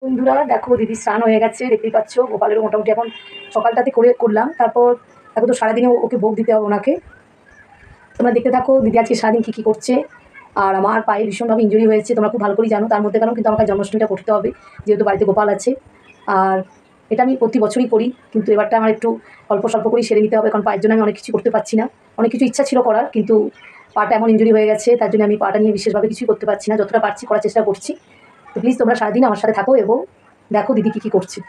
বন্ধুরা দেখো দিদি স্নান হয়ে গেছে, দেখতেই পাচ্ছ। গোপালেরও মোটামুটি এখন সকালটাতে করলাম, তারপর এখন তো সারাদিনে ওকে ভোগ দিতে হবে ওনাকে। তোমরা দেখতে থাকো দিদি আজকে সারাদিন কী কী করছে। আর আমার পায়ে ভীষণভাবে ইঞ্জুরি হয়েছে, তোমরা খুব ভালো করেই জানো। তার মধ্যে কারণ কিন্তু আমাকে জন্মাষ্টমীটা করতে হবে, যেহেতু বাড়িতে গোপাল আছে। আর এটা আমি প্রতি বছরই করি, কিন্তু এবারটা আমার একটু অল্প স্বল্প করেই সেরে নিতে হবে, কারণ পায়ের জন্য আমি অনেক কিছু করতে পারছি না। অনেক কিছু ইচ্ছা ছিল করার, কিন্তু পাটা এমন ইঞ্জুরি হয়ে গেছে, তার জন্য আমি পাটা নিয়ে বিশেষভাবে কিছুই করতে পারছি না। যতটা পারছি করার চেষ্টা করছি। তো প্লিজ তোমরা সারাদিন আমার সাথে থাকো এবং দেখো দিদি কী কী করছে।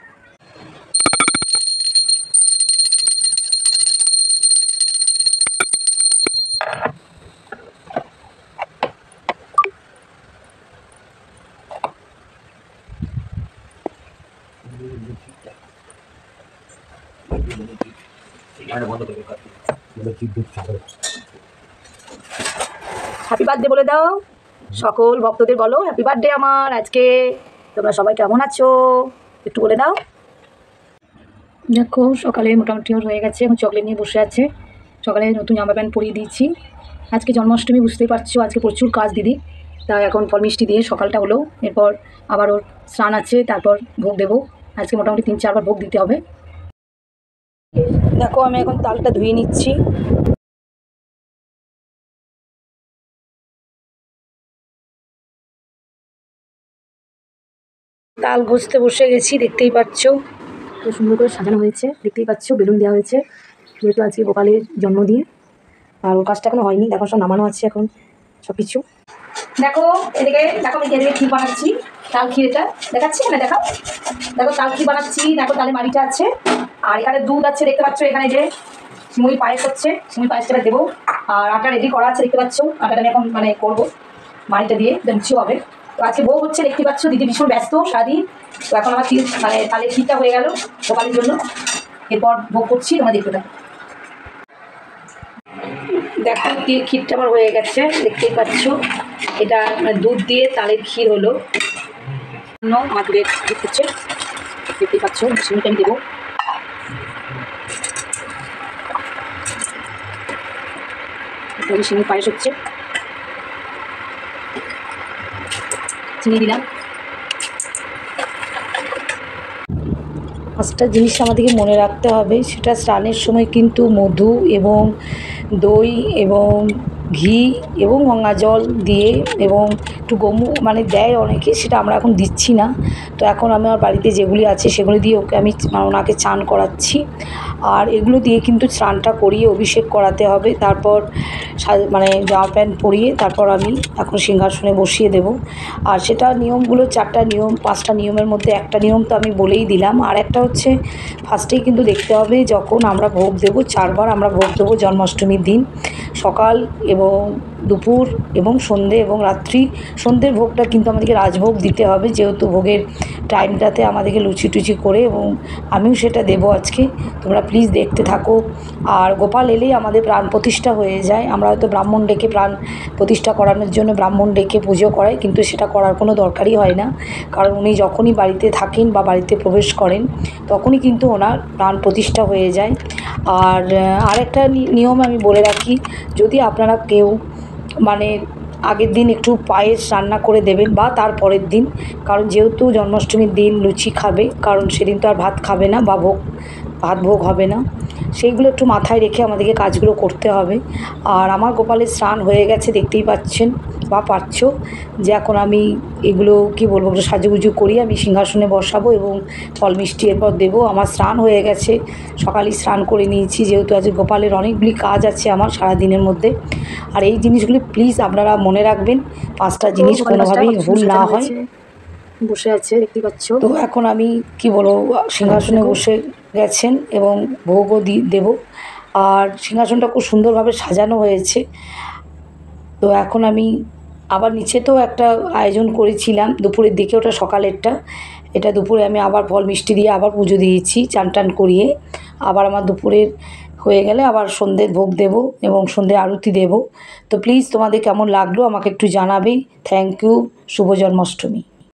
হ্যাপি বার্থডে বলে দাও, সকল ভক্তদের বলো হ্যাপি বার্থডে আমার আজকে। তোমরা সবাই কেমন আছো একটু বলে দাও। দেখো সকালে মোটামুটি ওর হয়ে গেছে, এখন চকলেট নিয়ে বসে আছে। সকালে নতুন জামা প্যান্ট পরিয়ে দিয়েছি। আজকে জন্মাষ্টমী, বুঝতেই পারছো আজকে প্রচুর কাজ দিদি। তাই এখন ফল মিষ্টি দিয়ে সকালটা হলো, এরপর আবার ওর স্নান আছে, তারপর ভোগ দেবো। আজকে মোটামুটি 3-4 বার ভোগ দিতে হবে। দেখো আমি এখন তালটা ধুয়ে নিচ্ছি। তাল ঘষতে বসে গেছি, দেখতেই পাচ্ছ। তো সুন্দর করে সাজানো হয়েছে, দেখতেই পাচ্ছ। বেলুন দেওয়া হয়েছে, যেহেতু আজকে গোপালের জন্মদিন। আর ওর কাজটা এখনো হয়নি, দেখো সব নামানো আছে এখন সব কিছু। দেখো এদিকে, দেখো আমি এদিকে ক্ষীর বানাচ্ছি। তাল ক্ষীর, এটা দেখাচ্ছি না, দেখাও। দেখো তাল ক্ষীর বানাচ্ছি, দেখো তালে মাড়িটা আছে। আর এখানে দুধ আছে, দেখতে পাচ্ছ। এখানে যে সিমুই পায়েস হচ্ছে, সিমুই পায়েসটা দেবো। আর আটা রেডি করা আছে, দেখতে পাচ্ছ। আটাটা আমি এখন করবো মাড়িটা দিয়ে, লুচি হবে। তো আজকে ভোগ হচ্ছে, দেখতে পাচ্ছ। দিদি ভীষণ ব্যস্ত সারাদিন। তো এখন আমার ক্ষীর তালের ক্ষীরটা হয়ে গেল গোপালের জন্য, এরপর ভোগ করছি, তোমরা দেখতে থাকো। দেখো ক্ষীরটা আমার হয়ে গেছে, দেখতেই পাচ্ছ। এটা দুধ দিয়ে তালের ক্ষীর হলো। আমার দুধের দুধ হচ্ছে, দেখতেই পাচ্ছ। চিনিটা আমি দেবো। চিনি পায়েস হচ্ছে, চিনি দিলাম। পাঁচটা জিনিস আমাদেরকে মনে রাখতে হবে, সেটা স্নানের সময় কিন্তু মধু এবং দই এবং ঘি এবং গঙ্গা জল দিয়ে এবং একটু দেয় অনেকে, সেটা আমরা এখন দিচ্ছি না। তো এখন আমার বাড়িতে যেগুলি আছে সেগুলি দিয়ে আমি ওনাকে চান করাচ্ছি। আর এগুলো দিয়ে কিন্তু স্নানটা করিয়ে অভিষেক করাতে হবে। তারপর জামা প্যান্ট পরিয়ে তারপর আমি এখন সিংহাসনে বসিয়ে দেব। আর সেটা নিয়মগুলো 4টা নিয়ম, 5টা নিয়মের মধ্যে একটা নিয়ম তো আমি বলেই দিলাম। আর একটা হচ্ছে ফার্স্টেই কিন্তু দেখতে হবে, যখন আমরা ভোগ দেবো 4 বার আমরা ভোগ দেবো জন্মাষ্টমীর দিন, সকাল এবং দুপুর এবং সন্ধে এবং রাত্রি। সন্ধ্যের ভোগটা কিন্তু আমাদেরকে রাজভোগ দিতে হবে, যেহেতু ভোগের টাইমটাতে আমাদেরকে লুচি টুচি করে, এবং আমিও সেটা দেবো আজকে। তোমরা প্লিজ দেখতে থাকো। আর গোপাল এলেই আমাদের প্রাণ প্রতিষ্ঠা হয়ে যায়। আমরা হয়তো ব্রাহ্মণ ডেকে প্রাণ প্রতিষ্ঠা করানোর জন্য ব্রাহ্মণ ডেকে পুজো করাই, কিন্তু সেটা করার কোনো দরকারই হয় না। কারণ উনি যখনই বাড়িতে থাকেন বা বাড়িতে প্রবেশ করেন, তখনই কিন্তু ওনার প্রাণ প্রতিষ্ঠা হয়ে যায়। আর আরেকটা নিয়ম আমি বলে রাখি, যদি আপনারা কেউ আগের দিন একটু পায়েস রান্না করে দেবেন বা তার পরের দিন, কারণ যেহেতু জন্মাষ্টমীর দিন লুচি খাবে, কারণ সেদিন তো আর ভাত খাবে না বা ভাত ভোগ হবে না। সেইগুলো একটু মাথায় রেখে আমাদেরকে কাজগুলো করতে হবে। আর আমার গোপালের স্নান হয়ে গেছে, দেখতেই পাচ্ছেন বা পাচ্ছ, যে এখন আমি এগুলো কি বলবো, একটু সাজুগুজু করি, আমি সিংহাসনে বসাবো এবং ফল মিষ্টি এরপর দেবো। আমার স্নান হয়ে গেছে, সকালেই স্নান করে নিয়েছি, যেহেতু আজ গোপালের অনেকগুলি কাজ আছে আমার সারাদিনের মধ্যে। আর এই জিনিসগুলি প্লিজ আপনারা মনে রাখবেন, 5টা জিনিস কোনোভাবেই ভুল না হয়। বসে আছে, দেখতে পাচ্ছ। তো এখন আমি কি বলবো, সিংহাসনে বসে গেছেন এবং ভোগও দেবো। আর সিংহাসনটা খুব সুন্দরভাবে সাজানো হয়েছে। তো এখন আমি আবার নিচেতেও একটা আয়োজন করেছিলাম দুপুরের দিকে, ওটা সকালেরটা। এটা দুপুরে আমি আবার ফল মিষ্টি দিয়ে আবার পুজো দিয়েছি, চান টান করিয়ে। আবার আমার দুপুরের হয়ে গেলে আবার সন্ধ্যের ভোগ দেব এবং সন্ধ্যে আরতি দেব। তো প্লিজ তোমাদের কেমন লাগলো আমাকে একটু জানাবে। Thank you. শুভ জন্মাষ্টমী।